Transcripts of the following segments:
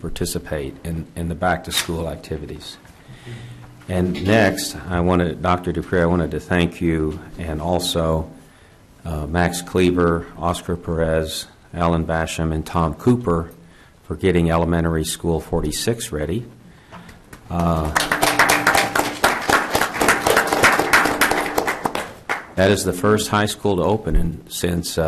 participate in the back-to-school activities. And next, Dr. Dupree, I wanted to thank you, and also Max Cleaver, Oscar Perez, Alan Basham, and Tom Cooper for getting Elementary School 46 ready. That is the first high school to open since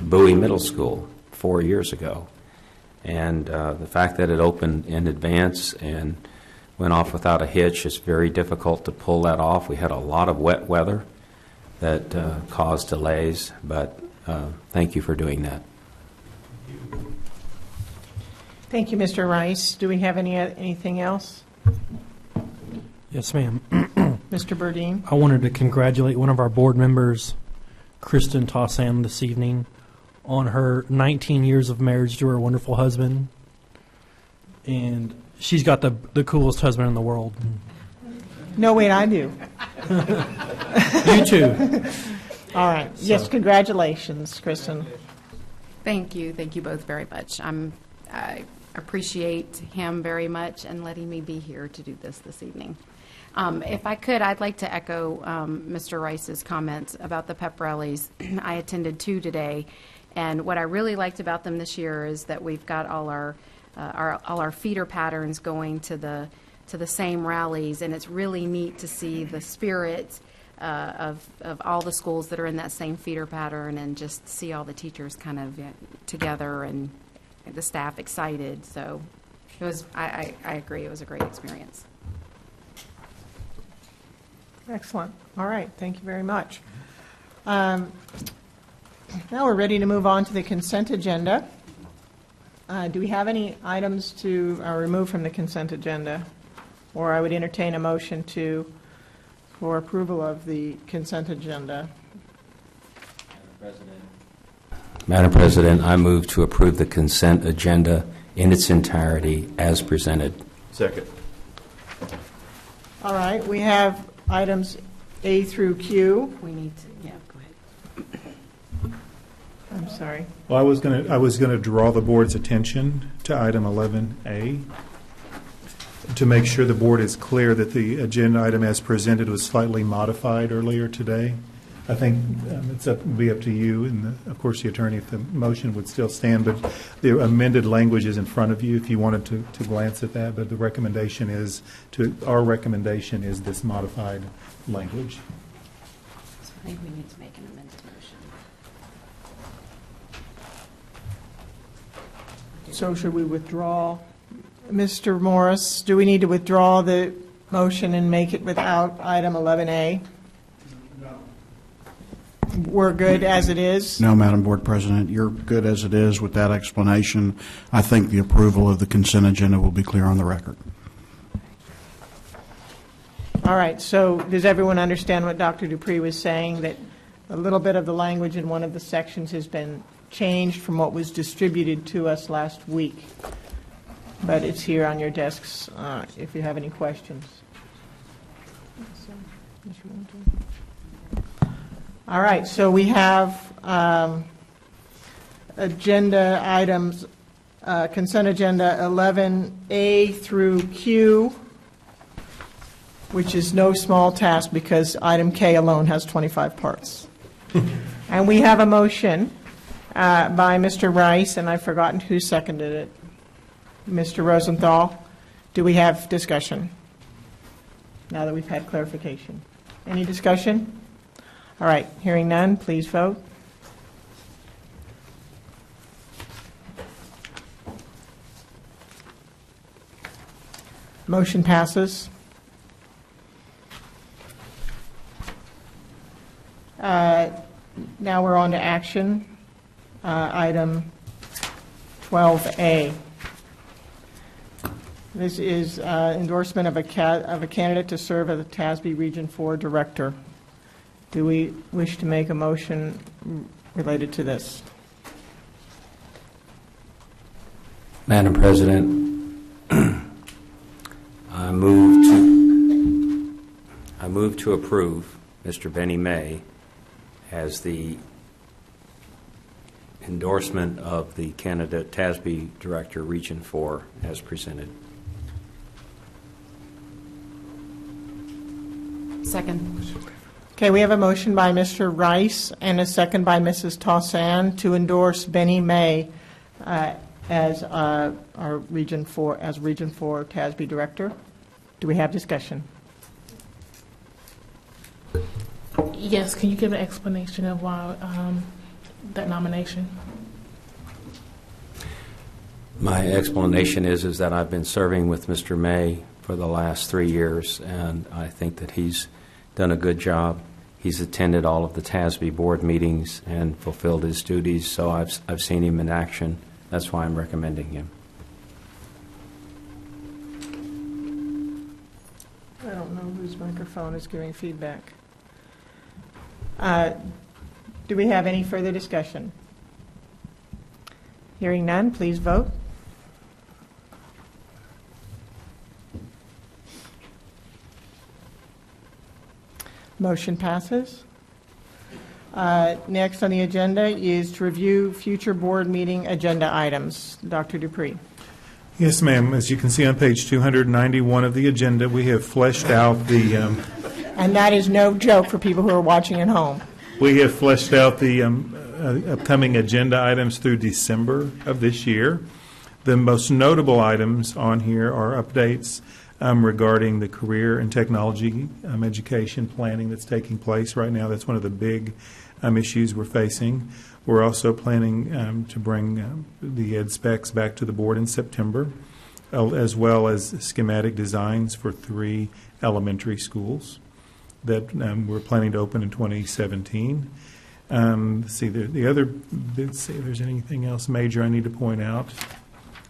Bowie Middle School 4 years ago. And the fact that it opened in advance and went off without a hitch is very difficult to pull that off. We had a lot of wet weather that caused delays, but thank you for doing that. Thank you, Mr. Rice. Do we have anything else? Yes, ma'am. Mr. Burdine? I wanted to congratulate one of our board members, Kristen Tossan, this evening on her 19 years of marriage to her wonderful husband. And she's got the coolest husband in the world. No, wait, I do. You too. All right. So. Yes, congratulations, Kristen. Thank you. Thank you both very much. I appreciate him very much and letting me be here to do this evening. If I could, I'd like to echo Mr. Rice's comments about the pep rallies. I attended 2 today, and what I really liked about them this year is that we've got all our feeder patterns going to the same rallies, and it's really neat to see the spirit of all the schools that are in that same feeder pattern, and just see all the teachers kind of together and the staff excited. So it was. I agree. It was a great experience. Excellent. All right. Thank you very much. Now we're ready to move on to the consent agenda. Do we have any items to remove from the consent agenda? Or I would entertain a motion for approval of the consent agenda. Madam President, I move to approve the consent agenda in its entirety as presented. Second. All right. We have items A through Q. We need to, go ahead. I'm sorry. Well, I was going to draw the board's attention to item 11A to make sure the board is clear that the agenda item as presented was slightly modified earlier today. I think it'll be up to you and, of course, the attorney if the motion would still stand, but the amended language is in front of you if you wanted to glance at that, but the recommendation is our recommendation is this modified language. So I think we need to make an amended motion. So should we withdraw? Mr. Morris, do we need to withdraw the motion and make it without item 11A? We're good as it is? No, Madam Board President, you're good as it is with that explanation. I think the approval of the consent agenda will be clear on the record. All right, so does everyone understand what Dr. Dupree was saying, that a little bit of the language in one of the sections has been changed from what was distributed to us last week? But it's here on your desks if you have any questions. All right, so we have agenda items, consent agenda 11A through Q, which is no small task because item K alone has 25 parts. And we have a motion by Mr. Rice, and I've forgotten who seconded it. Mr. Rosenthal, do we have discussion now that we've had clarification? Any discussion? All right, hearing none, please vote. Motion passes. Now we're on to action. Item 12A. This is endorsement of a candidate to serve as the TASB Region 4 Director. Do we wish to make a motion related to this? Madam President, I move to approve Mr. Benny May as the endorsement of the candidate TASB Director, Region 4, as presented. Second. Okay, we have a motion by Mr. Rice and a second by Mrs. Tossan to endorse Benny May as our Region 4 TASB Director. Do we have discussion? Yes, can you give an explanation of why that nomination? My explanation is that I've been serving with Mr. May for the last 3 years, and I think that he's done a good job. He's attended all of the TASB board meetings and fulfilled his duties, so I've seen him in action. That's why I'm recommending him. I don't know whose microphone is giving feedback. Do we have any further discussion? Hearing none, please vote. Motion passes. Next on the agenda is to review future board meeting agenda items. Dr. Dupree. Yes, ma'am. As you can see on page 291 of the agenda, we have fleshed out the And that is no joke for people who are watching at home. upcoming agenda items through December of this year. The most notable items on here are updates regarding the career and technology education planning that's taking place right now. That's one of the big issues we're facing. We're also planning to bring the ed specs back to the board in September, as well as schematic designs for 3 elementary schools that we're planning to open in 2017. Let's see, the other bits, see if there's anything else major I need to point out.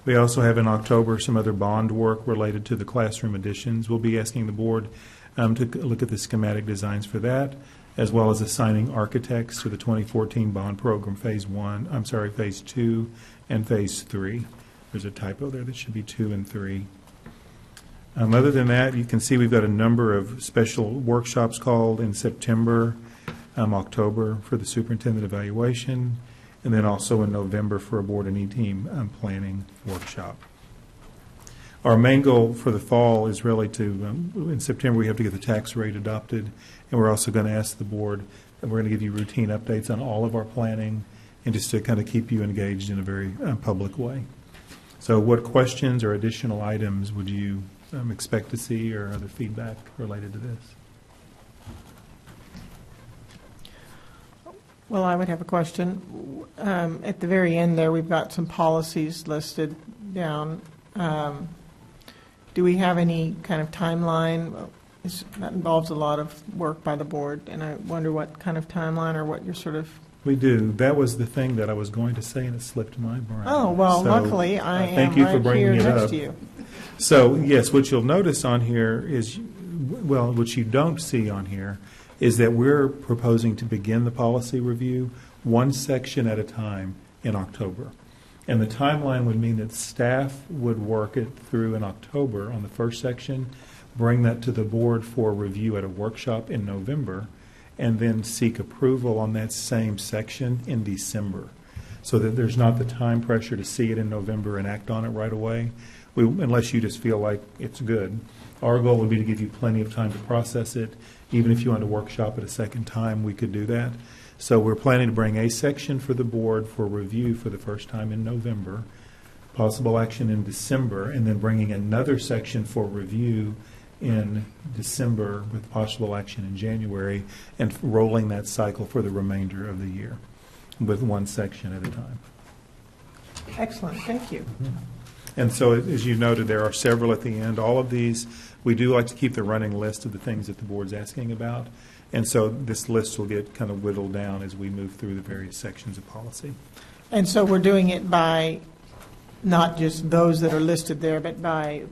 We also have in October some other bond work related to the classroom additions. We'll be asking the board to look at the schematic designs for that, as well as assigning architects to the 2014 bond program phase 2 and phase 3. There's a typo there that should be 2 and 3. Other than that, you can see we've got a number of special workshops called in September, October for the superintendent evaluation, and then also in November for a board and E-team planning workshop. Our main goal for the fall is really to, in September, we have to get the tax rate adopted, and we're also going to ask the board, and we're going to give you routine updates on all of our planning, and just to kind of keep you engaged in a very public way. So what questions or additional items would you expect to see, or other feedback related to this? Well, I would have a question. At the very end there, we've got some policies listed down. Do we have any kind of timeline? That involves a lot of work by the board, and I wonder what kind of timeline or what you're sort of... We do. That was the thing that I was going to say, and it slipped my brain. Oh, well, So, luckily, I thank am you for right bringing here it next up. to you. So, yes, what you'll notice on here is, well, what you don't see on here is that we're proposing to begin the policy review one section at a time in October. And the timeline would mean that staff would work it through in October on the first section, bring that to the board for review at a workshop in November, and then seek approval on that same section in December, so that there's not the time pressure to see it in November and act on it right away, unless you just feel like it's good. Our goal would be to give you plenty of time to process it. Even if you want to workshop it a second time, we could do that. So we're planning to bring a section for the board for review for the first time in November, possible action in December, and then bringing another section for review in December with possible action in January, and rolling that cycle for the remainder of the year with one section at a time. Excellent, thank you. And so, as you noted, there are several at the end. All of these, we do like to keep the running list of the things that the board's asking about. And so this list will get kind of whittled down as we move through the various sections of policy. And so we're doing it by not just those that are listed there, but by,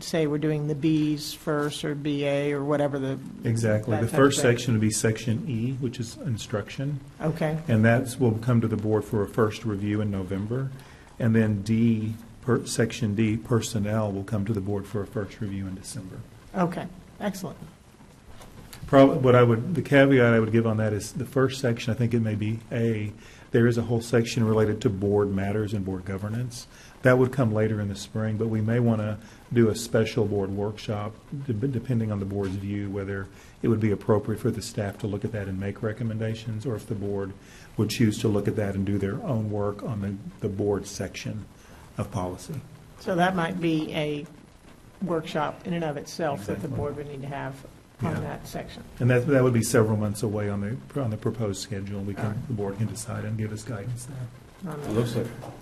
say, we're doing the Bs first, or BA, or whatever the... Exactly. that The type of first thing. section would be section E, which is instruction. Okay, And that will come to the board for a first review in November. And then D, section D, personnel, will come to the board for a first review in December. okay, excellent. The caveat I would give on that is the first section, I think it may be A, there is a whole section related to board matters and board governance. That would come later in the spring, but we may want to do a special board workshop, depending on the board's view, whether it would be appropriate for the staff to look at that and make recommendations, or if the board would choose to look at that and do their own work on the board section of policy. So that might be a workshop in and of itself that the Exactly. board would need to have on Yeah. that section. And that would be several months away on the proposed schedule. The board can decide and give us guidance there. On It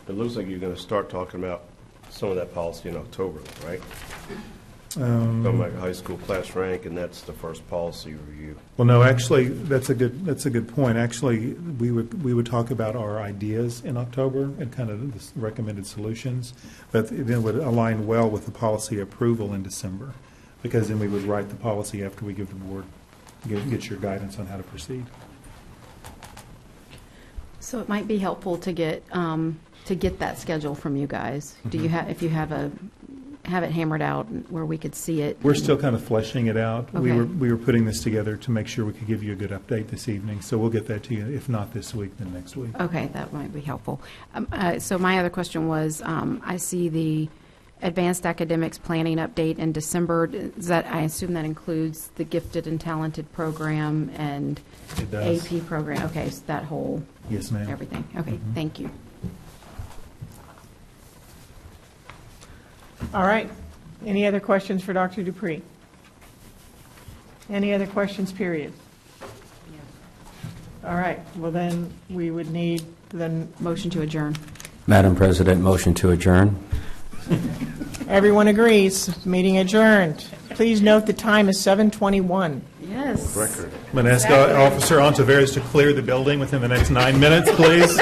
that. looks like you're going to start talking about some of that policy in October, right? Um, Talking about high school class rank, and that's the first policy review. Well, no, actually, that's a good point. Actually, we would talk about our ideas in October and kind of the recommended solutions, but then it would align well with the policy approval in December, because then we would write the policy after we give the board, get your guidance on how to proceed. So it might be helpful to get that schedule from you guys. Do you have, if you have it hammered out where we could see it? We're still kind of fleshing it out. Okay. We were putting this together to make sure we could give you a good update this evening, so we'll get that to you, if not this week, then next week. Okay, that might be helpful. So my other question was, I see the advanced academics planning update in December. Does that, I assume that includes the gifted and talented program and It does. AP program? Okay, so that whole, Yes, ma'am. everything. Okay, thank you. All right. Any other questions for Dr. Dupree? Any other questions, period? All right, well then, we would need the, Motion to adjourn. Madam President, motion to adjourn. everyone agrees, meeting adjourned. Please note the time is 7:21. Yes. Record. I'm going to ask Officer Ontiveros to clear the building within the next 9 minutes, please.